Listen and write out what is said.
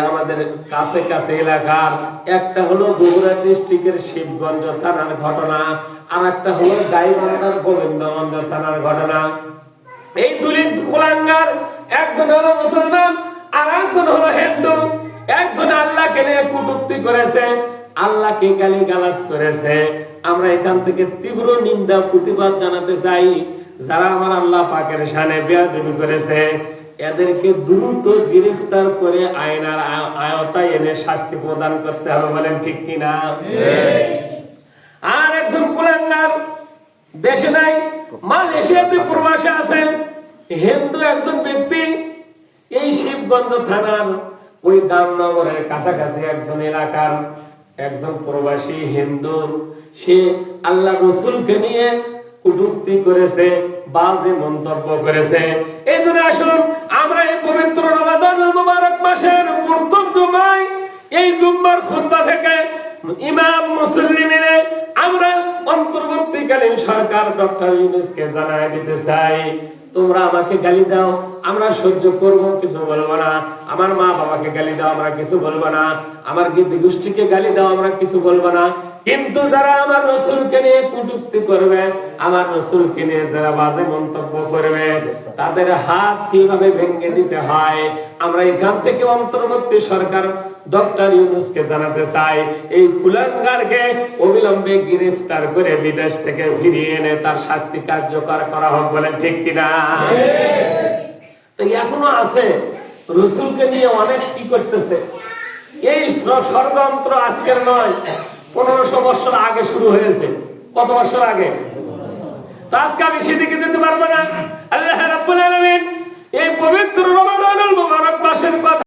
আমাদের কাছে কাছে এলাকার, একটা হলো বগুড়া ডিস্ট্রিক্টের শিবগঞ্জ থানার ঘটনা, আর একটা হলো গাইবান্ধার গোবিন্দগঞ্জ থানার ঘটনা। এই দুই কুলাঙ্গার, একজন হলো মুসলমান আর একজন হলো হিন্দু। একজন আল্লাহকে নিয়ে কটূক্তি করেছে, আল্লাহকে গালিগালাজ করেছে। আমরা এখান থেকে তীব্র নিন্দা প্রতিবাদ জানাতে চাই। যারা আমার আল্লাহ পাকের শানে বেয়াদবি করেছে, এদেরকে দ্রুত গ্রেফতার করে আইনের আওতায় এনে শাস্তি প্রদান করতে হবে। বলেন ঠিক কিনা? আর একজন কুলাঙ্গার দেশে নাই, মালয়েশিয়াতে প্রবাসে আছেন, হিন্দু একজন ব্যক্তি। এই শিবগঞ্জ থানার ওই দামনগরের কাছাকাছি একজন এলাকার একজন প্রবাসী হিন্দু, সে আল্লাহ রসুলকে নিয়ে কটূক্তি করেছে, বাজে মন্তব্য করেছে। এই জন্য আসুন আমরা এই পবিত্র রমাদানুল মুবারক মাসের প্রথম জুমায় এই জুম্মার খুতবা থেকে ইমাম মুসল্লি মিলে আমরা অন্তর্বর্তীকালীন সরকার ডক্টর ইউনূসকে জানাই দিতে চাই, তোমরা আমাকে গালি দাও, আমরা সহ্য করব, কিছু বলবো না। আমার মা বাবাকে গালি দাও, আমরা কিছু বলবো না। আমার গিদ্দি গোষ্ঠীকে গালি দাও, আমরা কিছু বলবো না। কিন্তু যারা আমার রসুলকে নিয়ে কটূক্তি করবে, আমার রসুলকে নিয়ে যারা বাজে মন্তব্য করবে, তাদের হাত কিভাবে ভেঙে দিতে হয় আমরা এখান থেকে অন্তর্বর্তী সরকার ডক্টর ইউনূসকে জানাতে চাই। এই কুলাঙ্গারকে অবিলম্বে গ্রেফতার করে বিদেশ থেকে ফিরিয়ে এনে তার শাস্তি কার্যকর করা হোক। বলেন ঠিক কিনা? এখনো আছে, রসুলকে নিয়ে অনেক কি করতেছে। এই ষড়যন্ত্র আজকের নয়, 1500 বছর আগে শুরু হয়েছে। কত বছর আগে? তো আজকে আমি সেদিকে যেতে পারবো না। আল্লাহ রাব্বুল আলামিন এই পবিত্র রমাদানুল মুবারক মাসের কথা